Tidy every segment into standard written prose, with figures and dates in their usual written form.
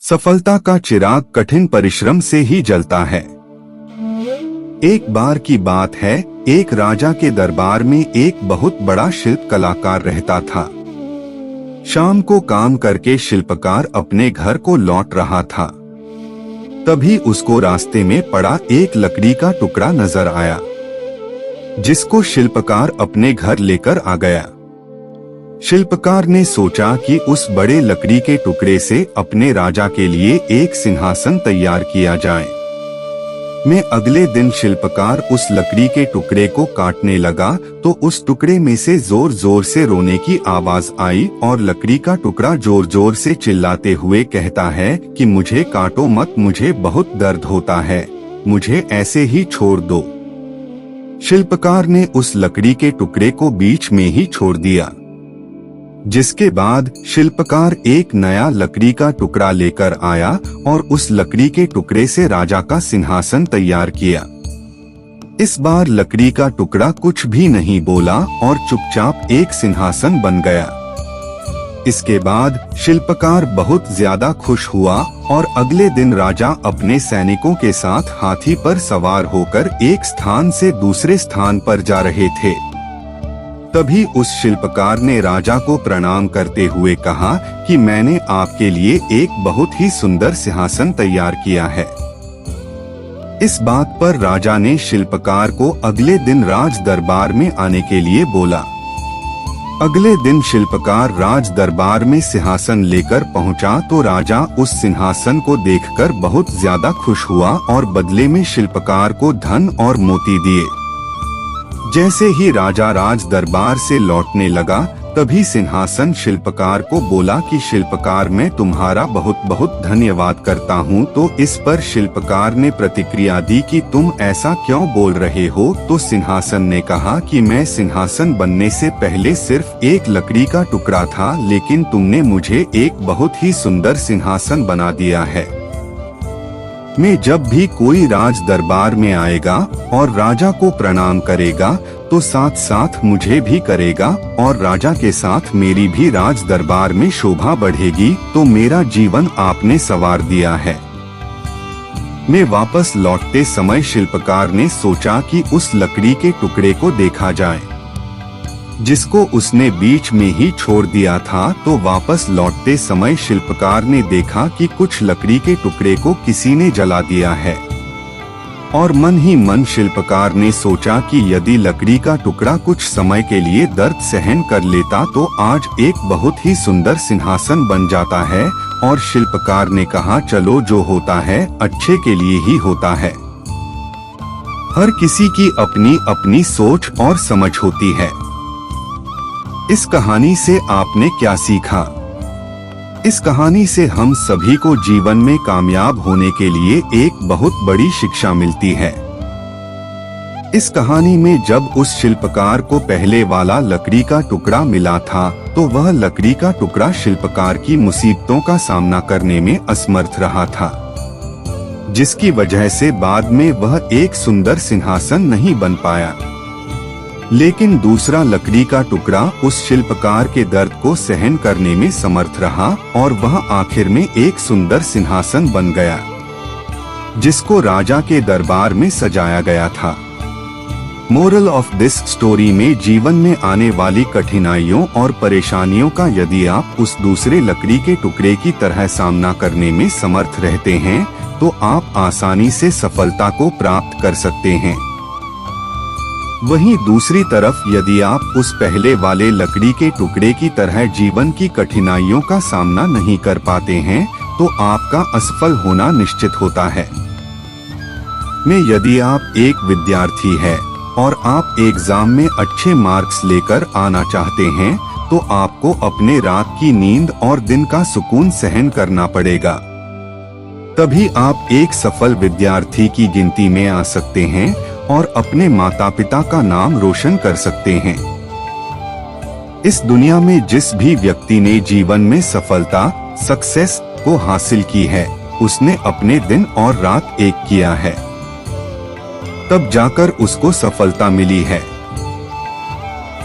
सफलता का चिराग कठिन परिश्रम से ही जलता है। एक बार की बात है, एक राजा के दरबार में एक बहुत बड़ा शिल्प कलाकार रहता था। शाम को काम करके शिल्पकार अपने घर को लौट रहा था। तभी उसको रास्ते में पड़ा एक लकड़ी का टुकड़ा नजर आया, जिसको शिल्पकार अपने घर लेकर आ गया। शिल्पकार ने सोचा कि उस बड़े लकड़ी के टुकड़े से अपने राजा के लिए एक सिंहासन तैयार किया जाए। मैं अगले दिन शिल्पकार उस लकड़ी के टुकड़े को काटने लगा तो उस टुकड़े में से जोर जोर से रोने की आवाज आई और लकड़ी का टुकड़ा जोर जोर से चिल्लाते हुए कहता है कि मुझे काटो मत, मुझे बहुत दर्द होता है, मुझे ऐसे ही छोड़ दो। शिल्पकार ने उस लकड़ी के टुकड़े को बीच में ही छोड़ दिया, जिसके बाद शिल्पकार एक नया लकड़ी का टुकड़ा लेकर आया और उस लकड़ी के टुकड़े से राजा का सिंहासन तैयार किया। इस बार लकड़ी का टुकड़ा कुछ भी नहीं बोला और चुपचाप एक सिंहासन बन गया। इसके बाद शिल्पकार बहुत ज्यादा खुश हुआ और अगले दिन राजा अपने सैनिकों के साथ हाथी पर सवार होकर एक स्थान से दूसरे स्थान पर जा रहे थे। तभी उस शिल्पकार ने राजा को प्रणाम करते हुए कहा कि मैंने आपके लिए एक बहुत ही सुंदर सिंहासन तैयार किया है। इस बात पर राजा ने शिल्पकार को अगले दिन राज दरबार में आने के लिए बोला। अगले दिन शिल्पकार राज दरबार में सिंहासन लेकर पहुंचा तो राजा उस सिंहासन को देखकर बहुत ज्यादा खुश हुआ और बदले में शिल्पकार को धन और मोती दिए। जैसे ही राजा राज दरबार से लौटने लगा, तभी सिंहासन शिल्पकार को बोला कि शिल्पकार, मैं तुम्हारा बहुत बहुत धन्यवाद करता हूँ। तो इस पर शिल्पकार ने प्रतिक्रिया दी कि तुम ऐसा क्यों बोल रहे हो। तो सिंहासन ने कहा कि मैं सिंहासन बनने से पहले सिर्फ एक लकड़ी का टुकड़ा था, लेकिन तुमने मुझे एक बहुत ही सुंदर सिंहासन बना दिया है। मैं जब भी कोई राज दरबार में आएगा और राजा को प्रणाम करेगा तो साथ साथ मुझे भी करेगा और राजा के साथ मेरी भी राज दरबार में शोभा बढ़ेगी। तो मेरा जीवन आपने संवार दिया है। मैं वापस लौटते समय शिल्पकार ने सोचा कि उस लकड़ी के टुकड़े को देखा जाए, जिसको उसने बीच में ही छोड़ दिया था। तो वापस लौटते समय शिल्पकार ने देखा कि कुछ लकड़ी के टुकड़े को किसी ने जला दिया है और मन ही मन शिल्पकार ने सोचा कि यदि लकड़ी का टुकड़ा कुछ समय के लिए दर्द सहन कर लेता तो आज एक बहुत ही सुंदर सिंहासन बन जाता है। और शिल्पकार ने कहा, चलो जो होता है अच्छे के लिए ही होता है। हर किसी की अपनी अपनी सोच और समझ होती है। इस कहानी से आपने क्या सीखा? इस कहानी से हम सभी को जीवन में कामयाब होने के लिए एक बहुत बड़ी शिक्षा मिलती है। इस कहानी में जब उस शिल्पकार को पहले वाला लकड़ी का टुकड़ा मिला था तो वह लकड़ी का टुकड़ा शिल्पकार की मुसीबतों का सामना करने में असमर्थ रहा था, जिसकी वजह से बाद में वह एक सुंदर सिंहासन नहीं बन पाया। लेकिन दूसरा लकड़ी का टुकड़ा उस शिल्पकार के दर्द को सहन करने में समर्थ रहा और वह आखिर में एक सुंदर सिंहासन बन गया, जिसको राजा के दरबार में सजाया गया था। मोरल ऑफ दिस स्टोरी में जीवन में आने वाली कठिनाइयों और परेशानियों का यदि आप उस दूसरे लकड़ी के टुकड़े की तरह सामना करने में समर्थ रहते हैं तो आप आसानी से सफलता को प्राप्त कर सकते हैं। वहीं दूसरी तरफ यदि आप उस पहले वाले लकड़ी के टुकड़े की तरह जीवन की कठिनाइयों का सामना नहीं कर पाते हैं तो आपका असफल होना निश्चित होता है। में यदि आप एक विद्यार्थी हैं और आप एग्जाम में अच्छे मार्क्स लेकर आना चाहते हैं तो आपको अपने रात की नींद और दिन का सुकून सहन करना पड़ेगा। तभी आप एक सफल विद्यार्थी की गिनती में आ सकते हैं और अपने माता पिता का नाम रोशन कर सकते हैं। इस दुनिया में जिस भी व्यक्ति ने जीवन में सफलता सक्सेस को हासिल की है, उसने अपने दिन और रात एक किया है, तब जाकर उसको सफलता मिली है।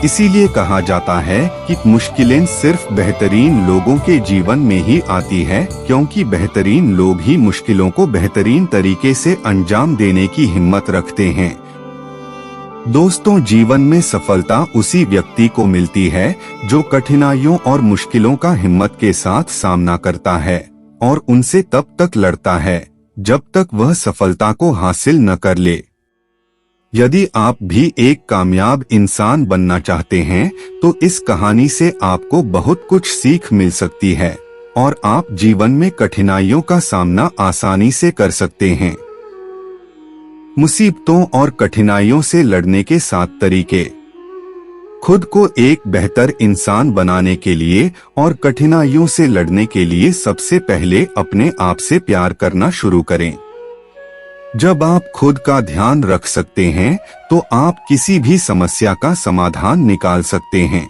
इसीलिए कहा जाता है कि मुश्किलें सिर्फ बेहतरीन लोगों के जीवन में ही आती है, क्योंकि बेहतरीन लोग ही मुश्किलों को बेहतरीन तरीके से अंजाम देने की हिम्मत रखते हैं। दोस्तों, जीवन में सफलता उसी व्यक्ति को मिलती है जो कठिनाइयों और मुश्किलों का हिम्मत के साथ सामना करता है और उनसे तब तक लड़ता है जब तक वह सफलता को हासिल न कर ले। यदि आप भी एक कामयाब इंसान बनना चाहते हैं तो इस कहानी से आपको बहुत कुछ सीख मिल सकती है और आप जीवन में कठिनाइयों का सामना आसानी से कर सकते हैं। मुसीबतों और कठिनाइयों से लड़ने के 7 तरीके। खुद को एक बेहतर इंसान बनाने के लिए और कठिनाइयों से लड़ने के लिए सबसे पहले अपने आप से प्यार करना शुरू करें। जब आप खुद का ध्यान रख सकते हैं तो आप किसी भी समस्या का समाधान निकाल सकते हैं।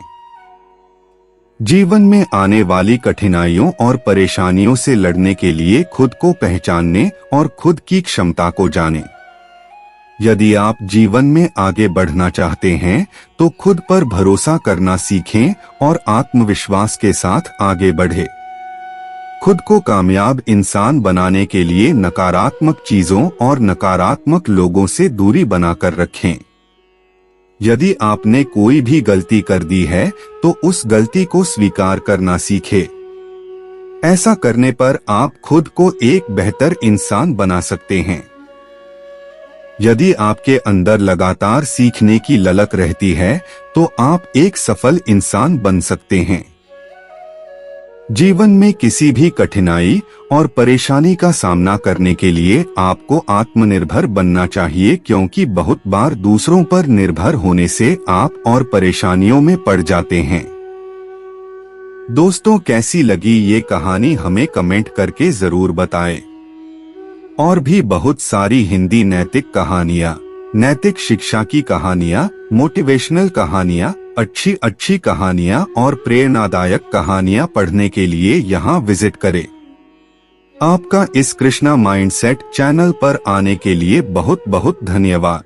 जीवन में आने वाली कठिनाइयों और परेशानियों से लड़ने के लिए खुद को पहचानने और खुद की क्षमता को जानें। यदि आप जीवन में आगे बढ़ना चाहते हैं तो खुद पर भरोसा करना सीखें और आत्मविश्वास के साथ आगे बढ़ें। खुद को कामयाब इंसान बनाने के लिए नकारात्मक चीजों और नकारात्मक लोगों से दूरी बनाकर रखें। यदि आपने कोई भी गलती कर दी है तो उस गलती को स्वीकार करना सीखें। ऐसा करने पर आप खुद को एक बेहतर इंसान बना सकते हैं। यदि आपके अंदर लगातार सीखने की ललक रहती है तो आप एक सफल इंसान बन सकते हैं। जीवन में किसी भी कठिनाई और परेशानी का सामना करने के लिए आपको आत्मनिर्भर बनना चाहिए, क्योंकि बहुत बार दूसरों पर निर्भर होने से आप और परेशानियों में पड़ जाते हैं। दोस्तों, कैसी लगी ये कहानी हमें कमेंट करके जरूर बताएं। और भी बहुत सारी हिंदी नैतिक कहानियाँ, नैतिक शिक्षा की कहानियाँ, मोटिवेशनल कहानियाँ, अच्छी कहानियाँ और प्रेरणादायक कहानियाँ पढ़ने के लिए यहाँ विजिट करें। आपका इस कृष्णा माइंडसेट चैनल पर आने के लिए बहुत बहुत धन्यवाद।